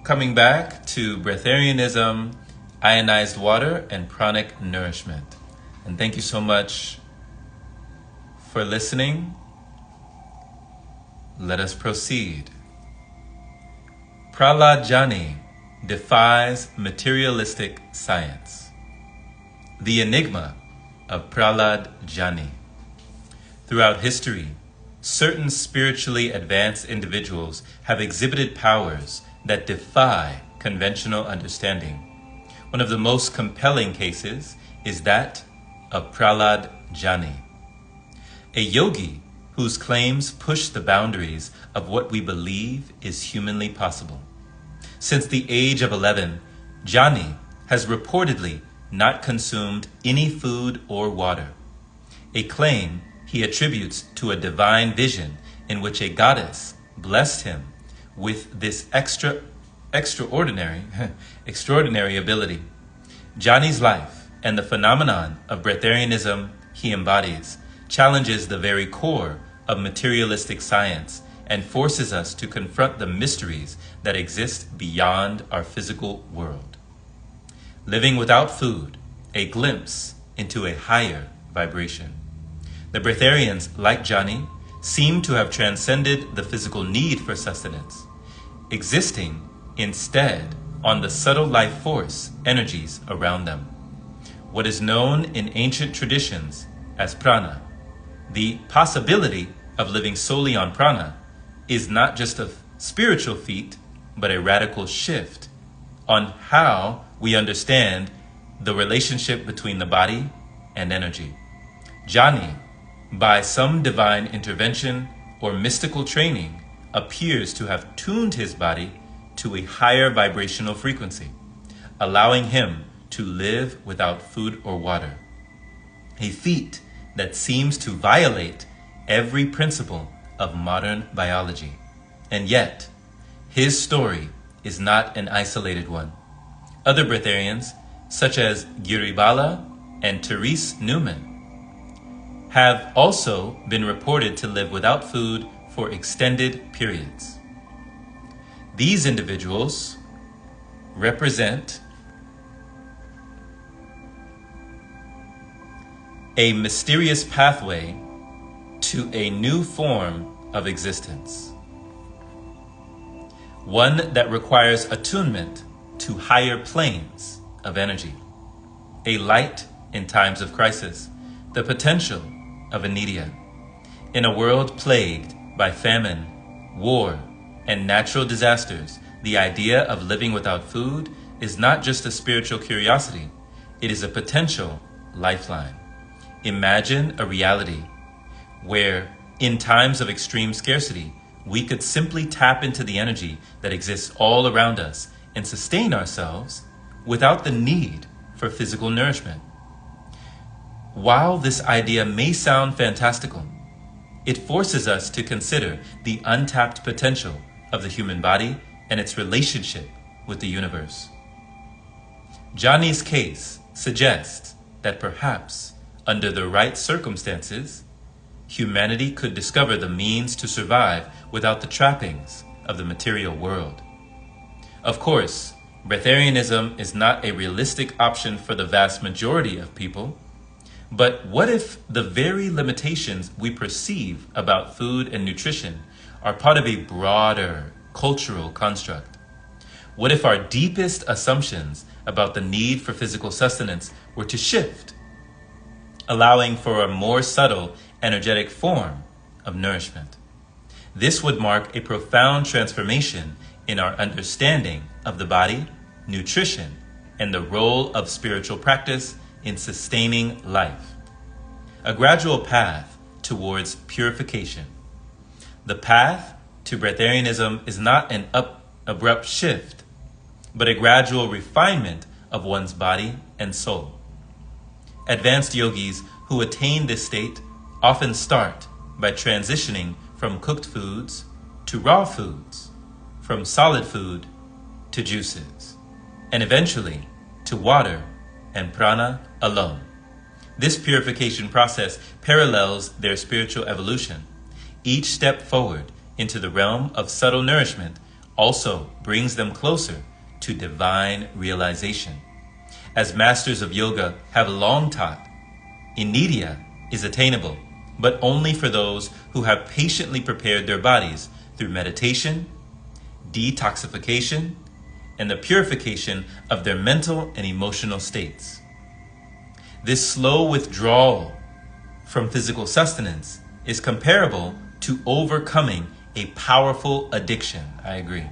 Coming back to Breatharianism, Ionized water, and Pranic Nourishment. And thank you so much for listening. Let us proceed. Prahlad defies materialistic science. The enigma of Prahlad. Throughout history, certain spiritually advanced individuals have exhibited powers that defy conventional understanding. One of the most compelling cases is that of Prahlad, a yogi whose claims push the boundaries of what we believe is humanly possible. Since the age of 11, Jani has reportedly not consumed any food or water, a claim he attributes to a divine vision in which a goddess blessed him with this extraordinary ability. Jani's life and the phenomenon of Breatharianism he embodies challenges the very core of materialistic science and forces us to confront the mysteries that exist beyond our physical world. Living without food, a glimpse into a higher vibration. The Breatharians, like Jani, seem to have transcended the physical need for sustenance, existing instead on the subtle life force energies around them. What is known in ancient traditions as prana, the possibility of living solely on prana, is not just a spiritual feat, but a radical shift on how we understand the relationship between the body and energy. Jani, by some divine intervention or mystical training, appears to have tuned his body to a higher vibrational frequency, allowing him to live without food or water. A feat that seems to violate every principle of modern biology. And yet, his story is not an isolated one. Other Breatharians, such as Giribala and Therese Newman, have also been reported to live without food for extended periods. These individuals represent a mysterious pathway to a new form of existence. One that requires attunement to higher planes of energy, a light in times of crisis, the potential of anidia. In a world plagued by famine, war, and natural disasters, the idea of living without food is not just a spiritual curiosity, it is a potential lifeline. Imagine a reality where, in times of extreme scarcity, we could simply tap into the energy that exists all around us and sustain ourselves without the need for physical nourishment. While this idea may sound fantastical, it forces us to consider the untapped potential of the human body and its relationship with the universe. Jani's case suggests that perhaps, under the right circumstances, humanity could discover the means to survive without the trappings of the material world. Of course, Breatharianism is not a realistic option for the vast majority of people, but what if the very limitations we perceive about food and nutrition are part of a broader cultural construct? What if our deepest assumptions about the need for physical sustenance were to shift, allowing for a more subtle, energetic form of nourishment? This would mark a profound transformation in our understanding of the body, nutrition, and the role of spiritual practice in sustaining life. A gradual path towards purification. The path to Breatharianism is not an abrupt shift, but a gradual refinement of one's body and soul. Advanced yogis who attain this state often start by transitioning from cooked foods to raw foods, from solid food to juices, and eventually to water and prana alone. This purification process parallels their spiritual evolution. Each step forward into the realm of subtle nourishment also brings them closer to divine realization. As masters of yoga have long taught, Inidia is attainable, but only for those who have patiently prepared their bodies through meditation, detoxification, and the purification of their mental and emotional states. This slow withdrawal from physical sustenance is comparable to overcoming a powerful addiction. I agree.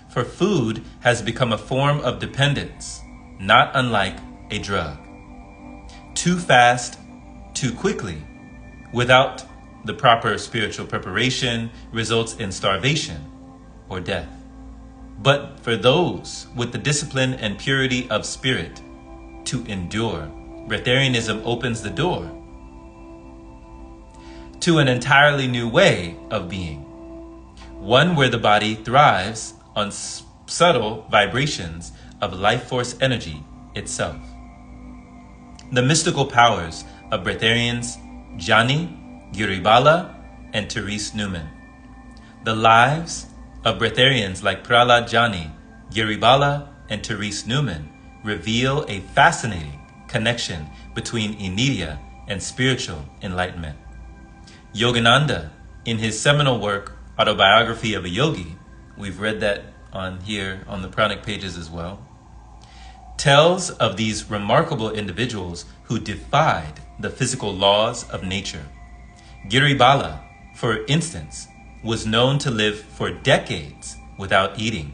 For food has become a form of dependence, not unlike a drug. Too fast, too quickly, without the proper spiritual preparation, results in starvation or death. But for those with the discipline and purity of spirit to endure, Breatharianism opens the door to an entirely new way of being, one where the body thrives on subtle vibrations of life force energy itself. The mystical powers of Breatharians Jani, Giribala, and Therese Newman. The lives of Breatharians like Prahlad Jani, Giribala, and Therese Newman reveal a fascinating connection between Inidia and spiritual enlightenment. Yogananda, in his seminal work, Autobiography of a Yogi, we've read that on here on the Pranic pages as well, tells of these remarkable individuals who defied the physical laws of nature. Giribala, for instance, was known to live for decades without eating,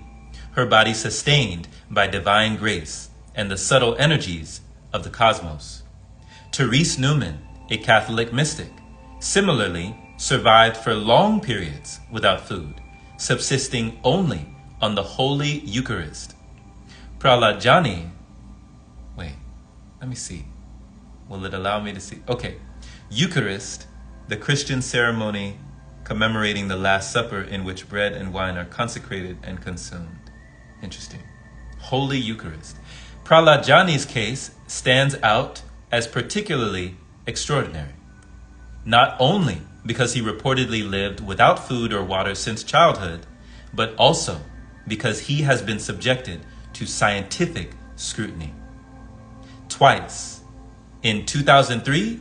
her body sustained by divine grace and the subtle energies of the cosmos. Therese Newman, a Catholic mystic, similarly survived for long periods without food, subsisting only on the Holy Eucharist. Prahlad Jani, let me see. Will it allow me to see? Okay. Eucharist, the Christian ceremony commemorating the Last Supper in which bread and wine are consecrated and consumed. Interesting. Holy Eucharist. Prahlad Jani's case stands out as particularly extraordinary, not only because he reportedly lived without food or water since childhood, but also because he has been subjected to scientific scrutiny. Twice, in 2003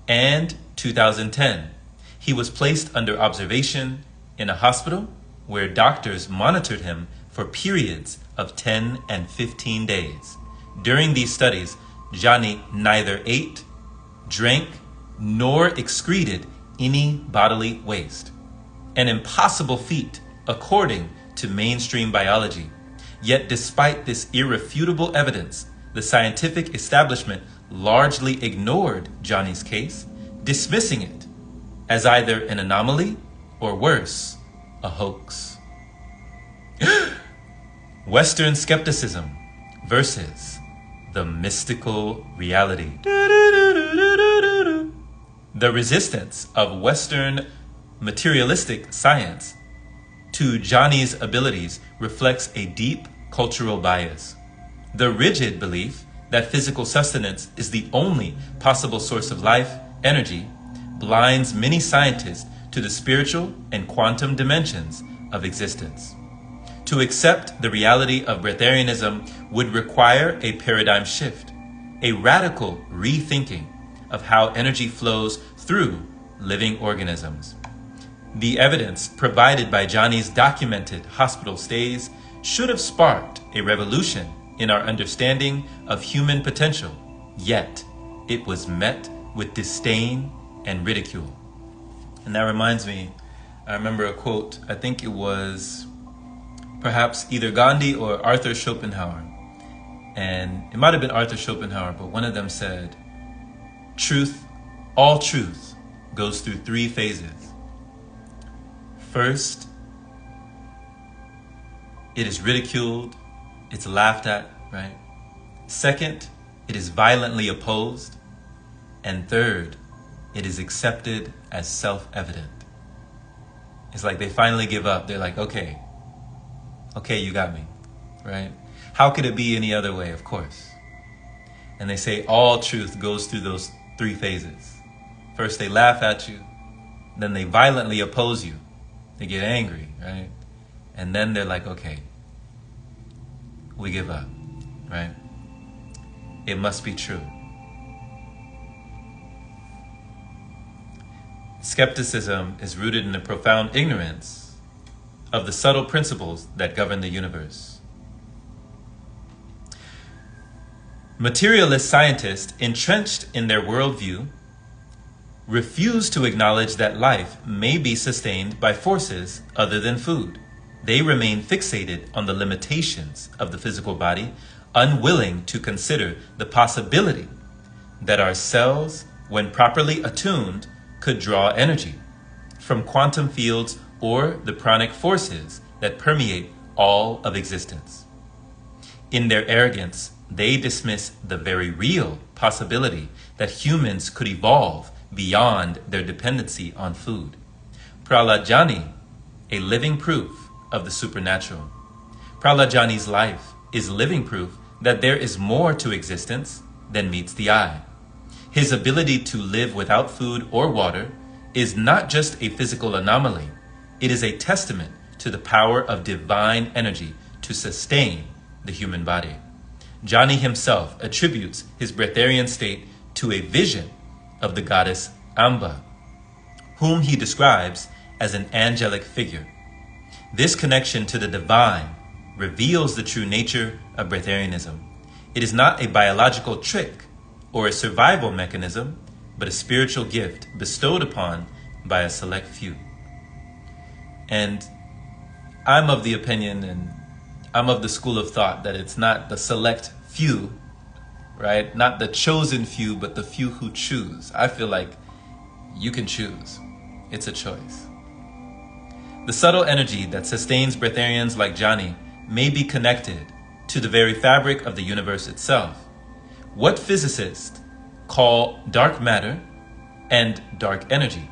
and 2010, he was placed under observation in a hospital where doctors monitored him for periods of 10 and 15 days. During these studies, Jani neither ate, drank, nor excreted any bodily waste. An impossible feat according to mainstream biology. Yet despite this irrefutable evidence, the scientific establishment largely ignored Jani's case, dismissing it as either an anomaly or worse, a hoax. Western skepticism versus the mystical reality. The resistance of Western materialistic science to Jani's abilities reflects a deep cultural bias. The rigid belief that physical sustenance is the only possible source of life, energy, blinds many scientists to the spiritual and quantum dimensions of existence. To accept the reality of Breatharianism would require a paradigm shift, a radical rethinking of how energy flows through living organisms. The evidence provided by Jani's documented hospital stays should have sparked a revolution in our understanding of human potential, yet it was met with disdain and ridicule. And that reminds me, I remember a quote, I think it was perhaps either Gandhi or Arthur Schopenhauer. And it might have been Arthur Schopenhauer, but one of them said, all truth goes through three phases. First, it is ridiculed, it's laughed at, right? Second, it is violently opposed. And third, it is accepted as self-evident. It's like they finally give up. They're like, okay, you got me, right? How could it be any other way? Of course. And they say all truth goes through those three phases. First, they laugh at you. Then they violently oppose you. They get angry, right? And then they're like, okay, we give up, right? It must be true. Skepticism is rooted in a profound ignorance of the subtle principles that govern the universe. Materialist scientists, entrenched in their worldview, refuse to acknowledge that life may be sustained by forces other than food. They remain fixated on the limitations of the physical body, unwilling to consider the possibility that our cells, when properly attuned, could draw energy from quantum fields or the pranic forces that permeate all of existence. In their arrogance, they dismiss the very real possibility that humans could evolve beyond their dependency on food. Prahlad, a living proof of the supernatural. Prahlad life is living proof that there is more to existence than meets the eye. His ability to live without food or water is not just a physical anomaly. It is a testament to the power of divine energy to sustain the human body. Jani himself attributes his breatharian state to a vision of the goddess Amba, whom he describes as an angelic figure. This connection to the divine reveals the true nature of breatharianism. It is not a biological trick or a survival mechanism, but a spiritual gift bestowed upon by a select few. And I'm of the opinion, and I'm of the school of thought, that it's not the select few, right? Not the chosen few, but the few who choose. I feel like you can choose. It's a choice. The subtle energy that sustains breatharians like Jani may be connected to the very fabric of the universe itself. What physicists call dark matter and dark energy.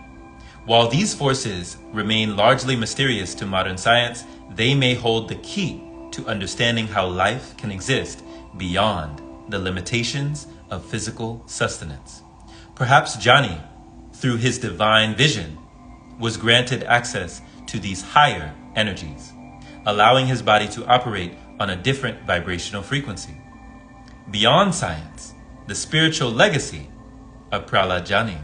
While these forces remain largely mysterious to modern science, they may hold the key to understanding how life can exist beyond the limitations of physical sustenance. Perhaps Jani, through his divine vision, was granted access to these higher energies, allowing his body to operate on a different vibrational frequency. Beyond science, the spiritual legacy of Prahlad.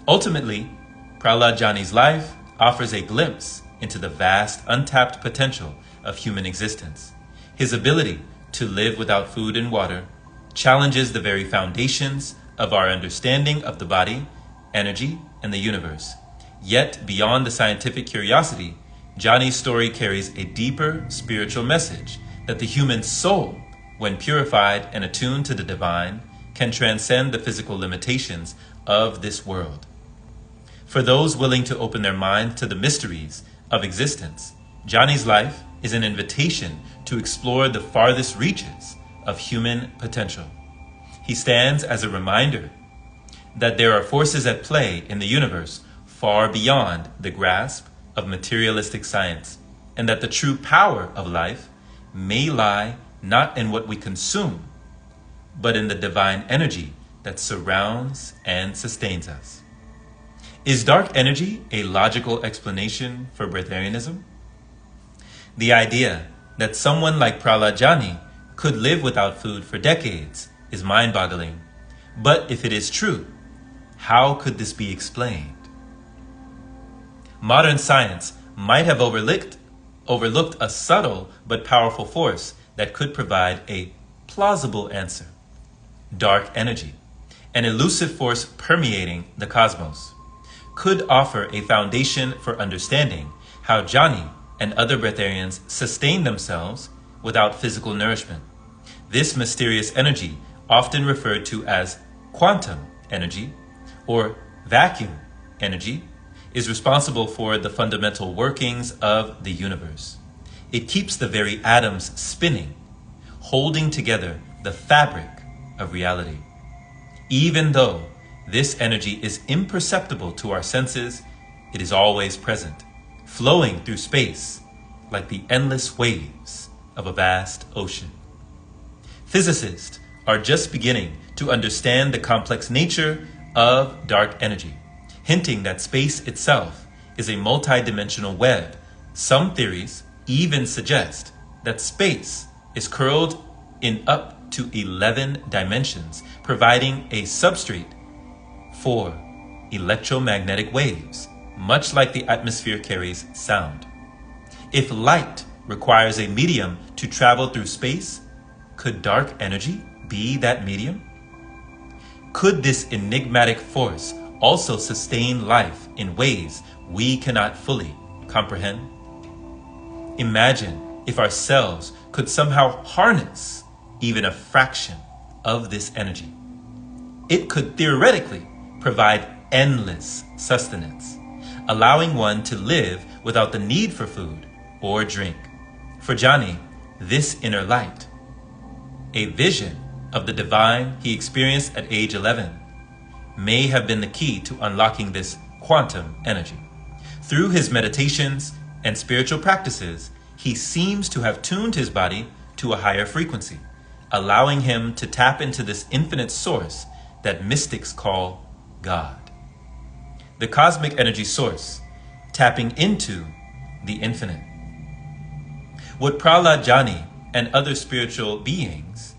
Ultimately, Prahlad life offers a glimpse into the vast untapped potential of human existence. His ability to live without food and water challenges the very foundations of our understanding of the body, energy, and the universe. Yet, beyond the scientific curiosity, Jani's story carries a deeper spiritual message that the human soul, when purified and attuned to the divine, can transcend the physical limitations of this world. For those willing to open their mind to the mysteries of existence, Jani's life is an invitation to explore the farthest reaches of human potential. He stands as a reminder that there are forces at play in the universe far beyond the grasp of materialistic science, and that the true power of life may lie not in what we consume, but in the divine energy that surrounds and sustains us. Is dark energy a logical explanation for breatharianism? The idea that someone like Prahlad could live without food for decades is mind-boggling. But if it is true, how could this be explained? Modern science might have overlooked a subtle but powerful force that could provide a plausible answer. Dark energy, an elusive force permeating the cosmos, could offer a foundation for understanding how Jani and other breatharians sustain themselves without physical nourishment. This mysterious energy, often referred to as quantum energy or vacuum energy, is responsible for the fundamental workings of the universe. It keeps the very atoms spinning, holding together the fabric of reality. Even though this energy is imperceptible to our senses, it is always present, flowing through space like the endless waves of a vast ocean. Physicists are just beginning to understand the complex nature of dark energy, hinting that space itself is a multi-dimensional web. Some theories even suggest that space is curled in up to 11 dimensions, providing a substrate for electromagnetic waves, much like the atmosphere carries sound. If light requires a medium to travel through space, could dark energy be that medium? Could this enigmatic force also sustain life in ways we cannot fully comprehend? Imagine if our cells could somehow harness even a fraction of this energy. It could theoretically provide endless sustenance, allowing one to live without the need for food or drink. For Johnny, this inner light, a vision of the divine he experienced at age 11, may have been the key to unlocking this quantum energy. Through his meditations and spiritual practices, he seems to have tuned his body to a higher frequency, allowing him to tap into this infinite source that mystics call God. The cosmic energy source, tapping into the infinite. What Prahlad Jani and other spiritual beings,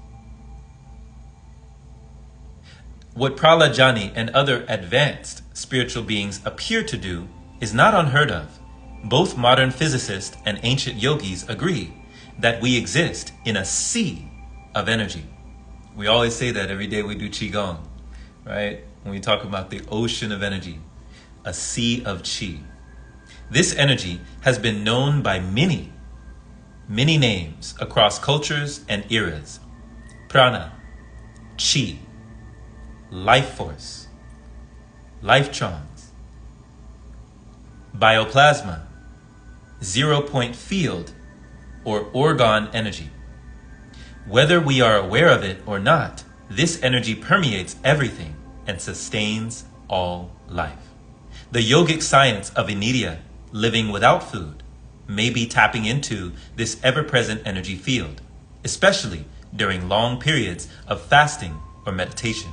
what Prahlad Jani and other advanced spiritual beings appear to do is not unheard of. Both modern physicists and ancient yogis agree that we exist in a sea of energy. We always say that every day we do Qigong, right? When we talk about the ocean of energy, a sea of Qi. This energy has been known by many names across cultures and eras. Prana, Qi, life force, lifetrons, bioplasma, zero-point field, or orgone energy. Whether we are aware of it or not, this energy permeates everything and sustains all life. The yogic science of Inidia, living without food, may be tapping into this ever-present energy field, especially during long periods of fasting or meditation,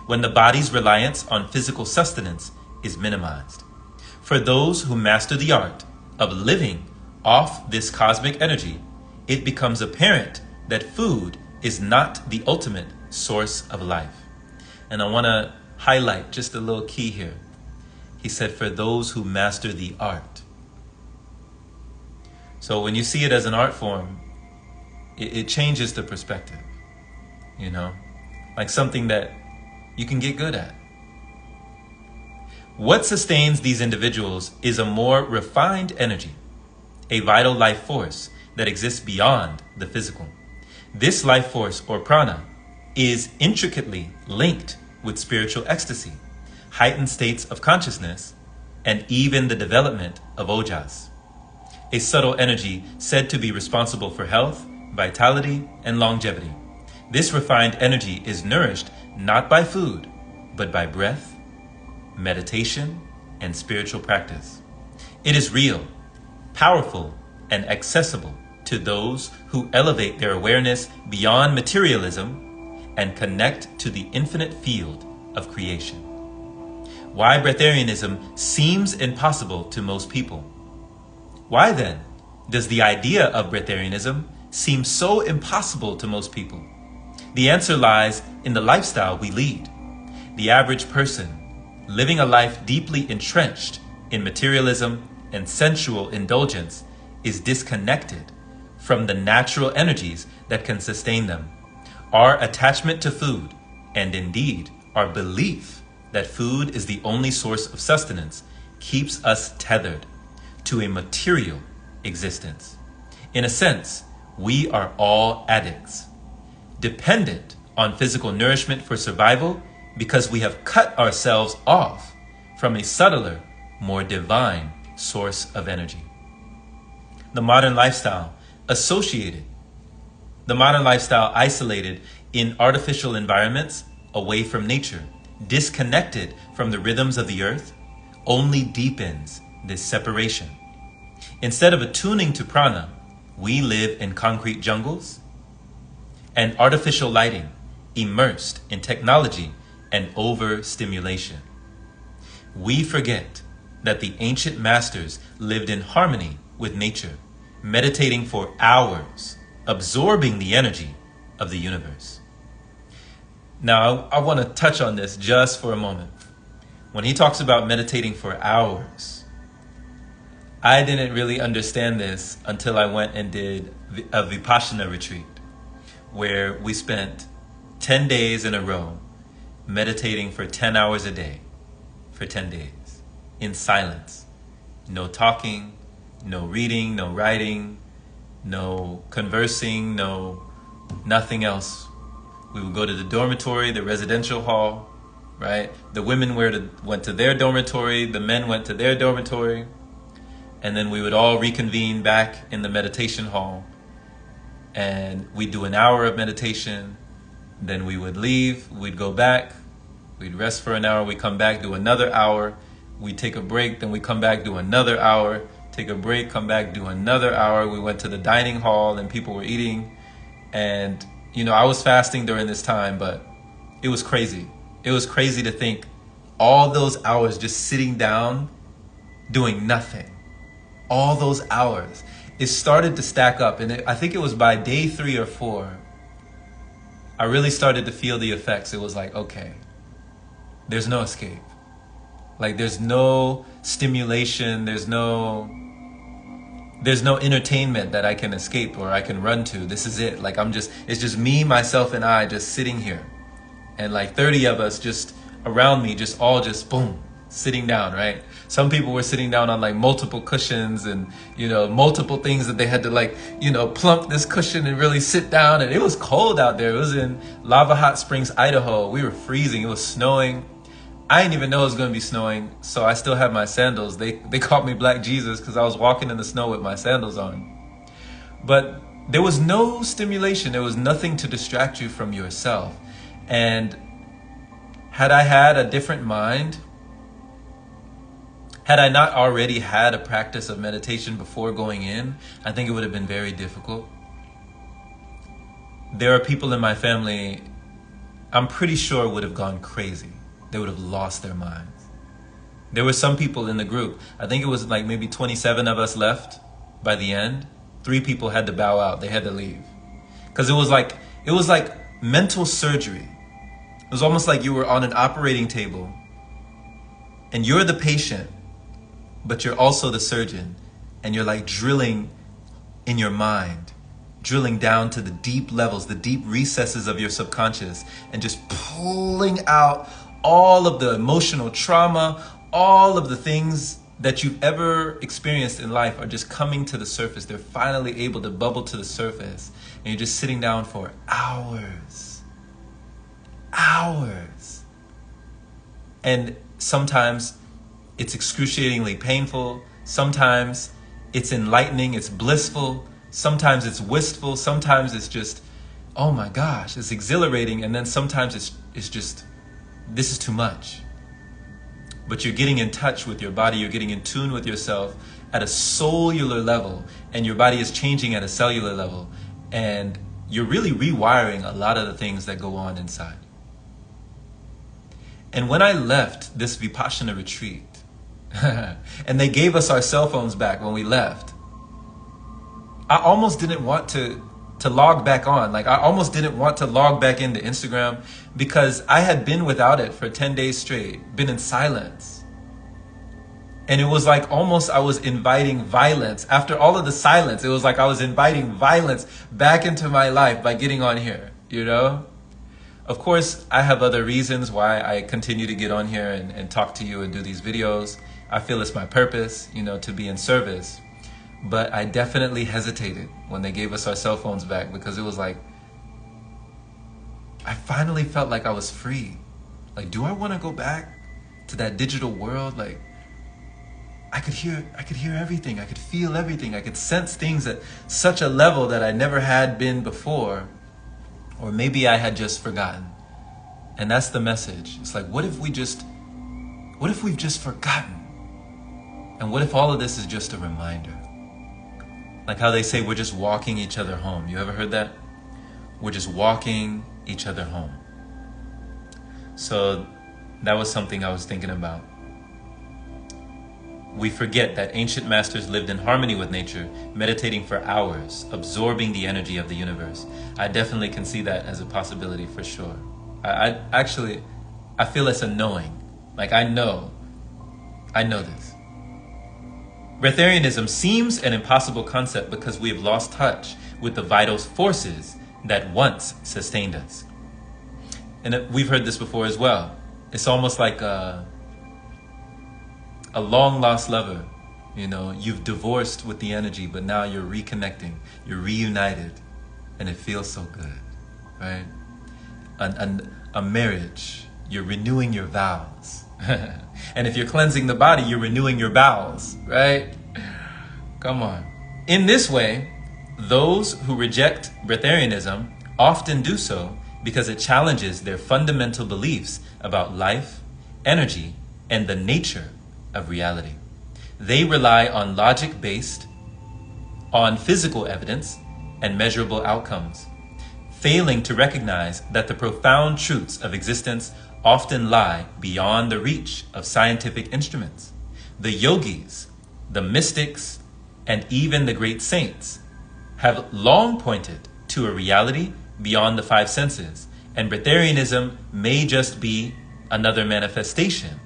when the body's reliance on physical sustenance is minimized. For those who master the art of living off this cosmic energy, it becomes apparent that food is not the ultimate source of life. And I want to highlight just a little key here. He said, for those who master the art. So when you see it as an art form, it changes the perspective, you know, like something that you can get good at. What sustains these individuals is a more refined energy, a vital life force that exists beyond the physical. This life force, or prana, is intricately linked with spiritual ecstasy, heightened states of consciousness, and even the development of ojas, a subtle energy said to be responsible for health, vitality, and longevity. This refined energy is nourished not by food, but by breath, meditation, and spiritual practice. It is real, powerful, and accessible to those who elevate their awareness beyond materialism and connect to the infinite field of creation. Why breatharianism seems impossible to most people? Why then does the idea of breatharianism seem so impossible to most people? The answer lies in the lifestyle we lead. The average person, living a life deeply entrenched in materialism and sensual indulgence, is disconnected from the natural energies that can sustain them. Our attachment to food, and indeed our belief that food is the only source of sustenance, keeps us tethered to a material existence. In a sense, we are all addicts, dependent on physical nourishment for survival because we have cut ourselves off from a subtler, more divine source of energy. The modern lifestyle isolated in artificial environments, away from nature, disconnected from the rhythms of the earth, only deepens this separation. Instead of attuning to prana, we live in concrete jungles and artificial lighting, immersed in technology and overstimulation. We forget that the ancient masters lived in harmony with nature, meditating for hours, absorbing the energy of the universe. Now, I want to touch on this just for a moment. When he talks about meditating for hours, I didn't really understand this until I went and did a Vipassana retreat, where we spent 10 days in a row meditating for 10 hours a day for 10 days in silence. No talking, no reading, no writing, no conversing, nothing else. We would go to the dormitory, the residential hall, right? The women went to their dormitory, the men went to their dormitory, and then we would all reconvene back in the meditation hall, and we'd do an hour of meditation. Then we would leave, we'd go back, we'd rest for an hour, we'd come back, do another hour, we'd take a break, then we come back, do another hour, take a break, come back, do another hour. We went to the dining hall and people were eating, and I was fasting during this time, but it was crazy. It was crazy to think all those hours just sitting down, doing nothing. All those hours. It started to stack up, and I think it was by day 3 or 4, I really started to feel the effects. It was like, okay, there's no escape. Like, there's no stimulation, there's no entertainment that I can escape or I can run to. This is it. Like, it's just me, myself, and I just sitting here. And like 30 of us just around me, just boom, sitting down, right? Some people were sitting down on like multiple cushions and, multiple things that they had to plump this cushion and really sit down. And it was cold out there. It was in Lava Hot Springs, Idaho. We were freezing. It was snowing. I didn't even know it was going to be snowing, so I still had my sandals. They called me Black Jesus because I was walking in the snow with my sandals on. But there was no stimulation. There was nothing to distract you from yourself. And had I had a different mind, had I not already had a practice of meditation before going in, I think it would have been very difficult. There are people in my family, I'm pretty sure, would have gone crazy. They would have lost their minds. There were some people in the group, I think it was like maybe 27 of us left by the end. 3 people had to bow out. They had to leave. Because it was like mental surgery. It was almost like you were on an operating table and you're the patient, but you're also the surgeon. And you're like drilling in your mind, drilling down to the deep levels, the deep recesses of your subconscious, and just pulling out all of the emotional trauma, all of the things that you've ever experienced in life are just coming to the surface. They're finally able to bubble to the surface. And you're just sitting down for hours. And sometimes it's excruciatingly painful. Sometimes it's enlightening, it's blissful. Sometimes it's wistful. Sometimes it's just, oh my gosh, it's exhilarating. And then sometimes it's just, this is too much. But you're getting in touch with your body. You're getting in tune with yourself at a cellular level. And your body is changing at a cellular level. And you're really rewiring a lot of the things that go on inside. And when I left this Vipassana retreat, and they gave us our cell phones back when we left, I almost didn't want to log back on. Like, I almost didn't want to log back into Instagram because I had been without it for 10 days straight, been in silence. And it was like almost I was inviting violence. After all of the silence, it was like I was inviting violence back into my life by getting on here, Of course, I have other reasons why I continue to get on here and talk to you and do these videos. I feel it's my purpose, to be in service. But I definitely hesitated when they gave us our cell phones back because it was like, I finally felt like I was free. Like, do I want to go back to that digital world? Like, I could hear everything. I could feel everything. I could sense things at such a level that I never had been before. Or maybe I had just forgotten. And that's the message. It's like, what if we've just forgotten? And what if all of this is just a reminder? Like how they say we're just walking each other home. You ever heard that? We're just walking each other home. So that was something I was thinking about. We forget that ancient masters lived in harmony with nature, meditating for hours, absorbing the energy of the universe. I definitely can see that as a possibility for sure. I feel it's a knowing. Like I know this. Breatharianism seems an impossible concept because we have lost touch with the vital forces that once sustained us. And we've heard this before as well. It's almost like a long lost lover. You know, you've divorced with the energy, but now you're reconnecting, you're reunited, and it feels so good, right? A marriage, you're renewing your vows. And if you're cleansing the body, you're renewing your bowels, right? Come on. In this way, those who reject Breatharianism often do so because it challenges their fundamental beliefs about life, energy, and the nature of reality. They rely on logic based on physical evidence and measurable outcomes, failing to recognize that the profound truths of existence often lie beyond the reach of scientific instruments. The yogis, the mystics, and even the great saints have long pointed to a reality beyond the five senses, and Breatharianism may just be another manifestation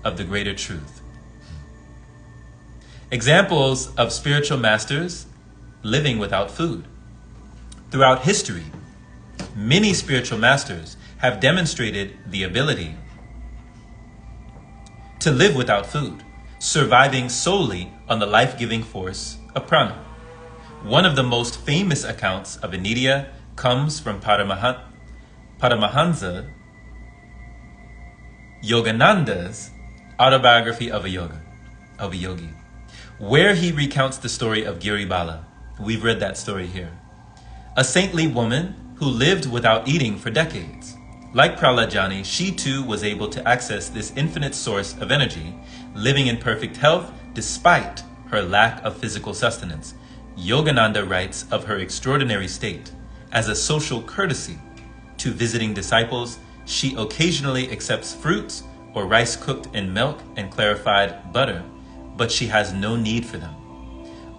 of the greater truth. Examples of spiritual masters living without food. Throughout history, many spiritual masters have demonstrated the ability to live without food, surviving solely on the life-giving force of prana. One of the most famous accounts of Anidia comes from Paramahansa Yogananda's autobiography of a yogi, where he recounts the story of Giribala. We've read that story here. A saintly woman who lived without eating for decades. Like Prahlajani, she too was able to access this infinite source of energy, living in perfect health despite her lack of physical sustenance. Yogananda writes of her extraordinary state. As a social courtesy to visiting disciples, she occasionally accepts fruits or rice cooked in milk and clarified butter, but she has no need for them.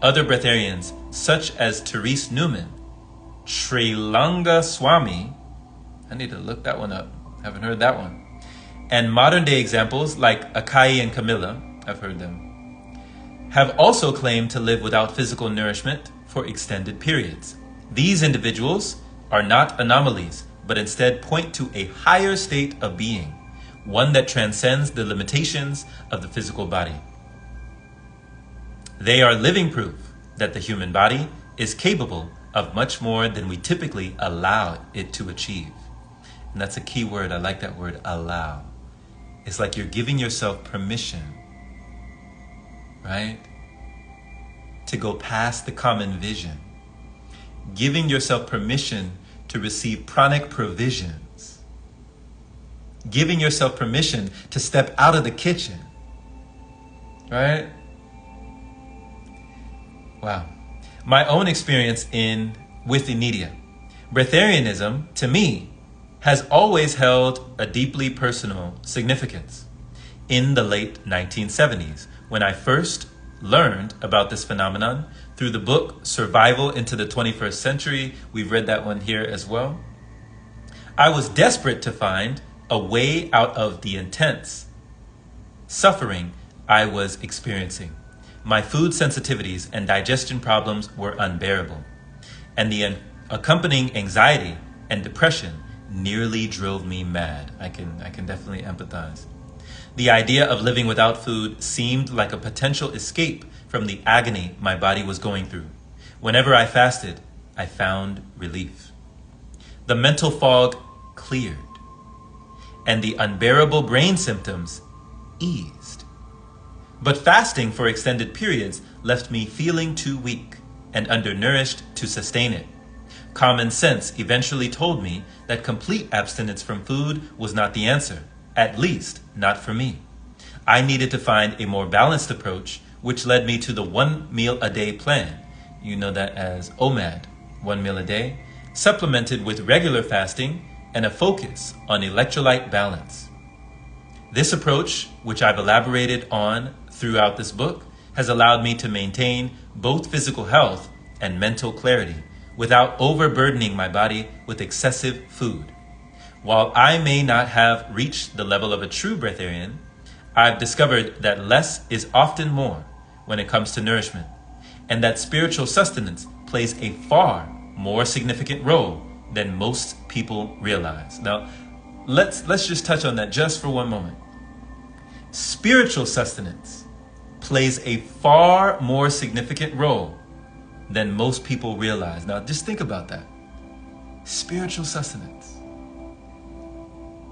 Other breatharians, such as Therese Newman, Srilanga Swami, I need to look that one up, haven't heard that one, and modern day examples like Akai and Camilla, I've heard them, have also claimed to live without physical nourishment for extended periods. These individuals are not anomalies, but instead point to a higher state of being, one that transcends the limitations of the physical body. They are living proof that the human body is capable of much more than we typically allow it to achieve. And that's a key word. I like that word, allow. It's like you're giving yourself permission, right? To go past the common vision. Giving yourself permission to receive pranic provisions. Giving yourself permission to step out of the kitchen, right? Wow. My own experience with Anidia. Breatharianism, to me, has always held a deeply personal significance. In the late 1970s, when I first learned about this phenomenon through the book Survival into the 21st Century, we've read that one here as well, I was desperate to find a way out of the intense suffering I was experiencing. My food sensitivities and digestion problems were unbearable, and the accompanying anxiety and depression nearly drove me mad. I can definitely empathize. The idea of living without food seemed like a potential escape from the agony my body was going through. Whenever I fasted, I found relief. The mental fog cleared, and the unbearable brain symptoms eased. But fasting for extended periods left me feeling too weak and undernourished to sustain it. Common sense eventually told me that complete abstinence from food was not the answer, at least not for me. I needed to find a more balanced approach, which led me to the 1 meal a day plan. You know that as OMAD, 1 meal a day, supplemented with regular fasting and a focus on electrolyte balance. This approach, which I've elaborated on throughout this book has allowed me to maintain both physical health and mental clarity without overburdening my body with excessive food. While I may not have reached the level of a true breatharian, I've discovered that less is often more when it comes to nourishment, and that spiritual sustenance plays a far more significant role than most people realize. Now, let's just touch on that just for one moment. Spiritual sustenance plays a far more significant role than most people realize. Now, just think about that. Spiritual sustenance.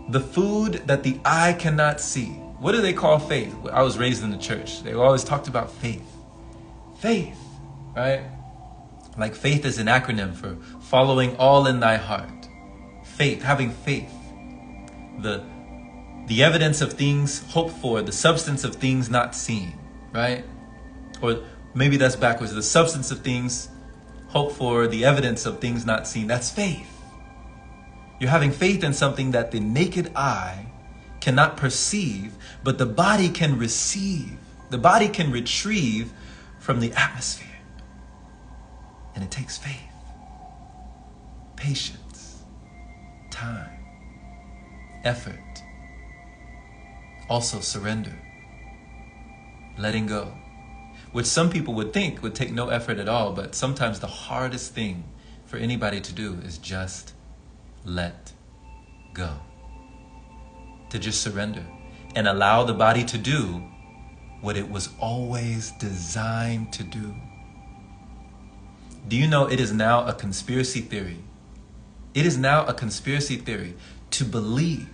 The food that the eye cannot see. What do they call faith? I was raised in the church. They always talked about faith. Faith, right? Like faith is an acronym for following all in thy heart. Faith, having faith. The evidence of things hoped for, the substance of things not seen, right? Or maybe that's backwards. The substance of things hoped for, the evidence of things not seen. That's faith. You're having faith in something that the naked eye cannot perceive, but the body can receive. The body can retrieve from the atmosphere. And it takes faith, patience, time, effort, also surrender, letting go, which some people would think would take no effort at all, but sometimes the hardest thing for anybody to do is just let go, to just surrender and allow the body to do what it was always designed to do. Do you know it is now a conspiracy theory? It is now a conspiracy theory to believe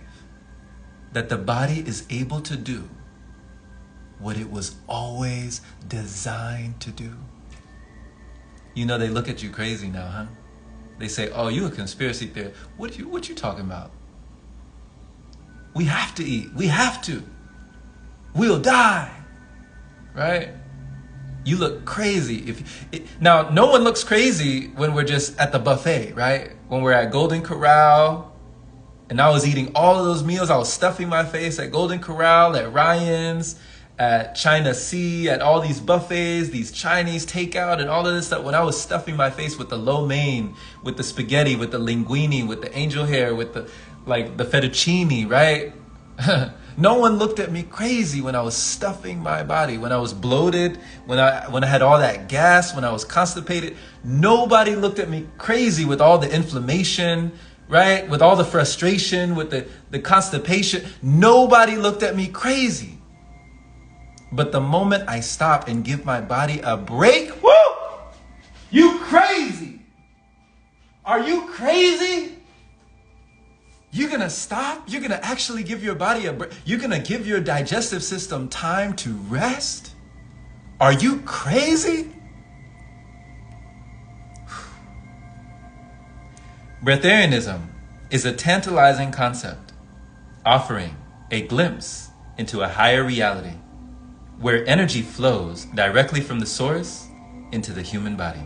that the body is able to do what it was always designed to do. You know, they look at you crazy now, huh? They say, oh, you a conspiracy theorist. What you talking about? We have to eat. We have to. We'll die. Right? You look crazy. Now, no one looks crazy when we're just at the buffet, right? When we're at Golden Corral, and I was eating all of those meals. I was stuffing my face at Golden Corral, at Ryan's, at China Sea, at all these buffets, these Chinese takeout, and all of this stuff. When I was stuffing my face with the lo mein, with the spaghetti, with the linguine, with the angel hair, with the fettuccine, right? No one looked at me crazy when I was stuffing my body, when I was bloated, when I had all that gas, when I was constipated. Nobody looked at me crazy with all the inflammation, right? With all the frustration, with the constipation. Nobody looked at me crazy. But the moment I stop and give my body a break, whoo! You crazy! Are you crazy? You're gonna stop? You're gonna actually give your body a break? You're gonna give your digestive system time to rest? Are you crazy? Breatharianism is a tantalizing concept, offering a glimpse into a higher reality where energy flows directly from the source into the human body.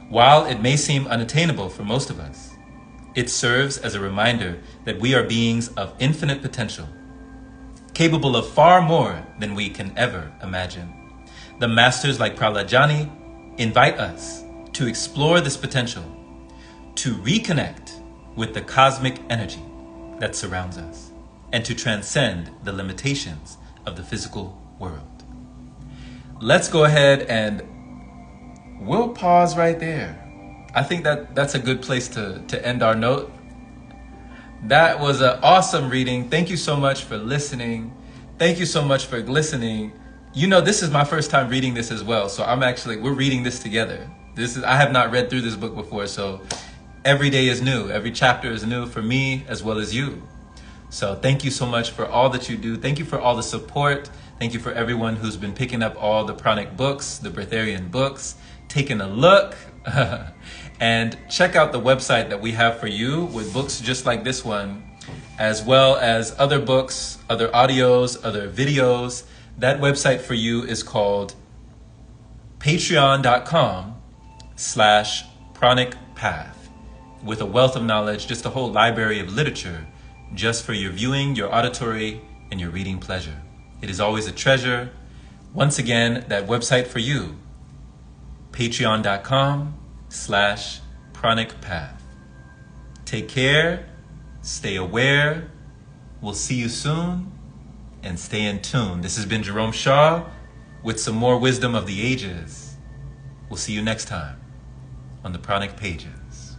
While it may seem unattainable for most of us, it serves as a reminder that we are beings of infinite potential, capable of far more than we can ever imagine. The masters like Prahlad invite us to explore this potential, to reconnect with the cosmic energy that surrounds us, and to transcend the limitations of the physical world. Let's go ahead and we'll pause right there. I think that's a good place to end our note. That was an awesome reading. Thank you so much for listening. Thank you so much for listening. You know, this is my first time reading this as well. So we're reading this together. I have not read through this book before. So every day is new. Every chapter is new for me as well as you. So thank you so much for all that you do. Thank you for all the support. Thank you for everyone who's been picking up all the Pranic books, the Breatharian books, taking a look. And check out the website that we have for you with books just like this one, as well as other books, other audios, other videos. That website for you is called patreon.com/pranicpath, with a wealth of knowledge, just a whole library of literature just for your viewing, your auditory, and your reading pleasure. It is always a treasure. Once again, that website for you, patreon.com/Pranic Path. Take care, stay aware. We'll see you soon, and stay in tune. This has been Jerome Shaw with some more wisdom of the ages. We'll see you next time on the Pranic Pages.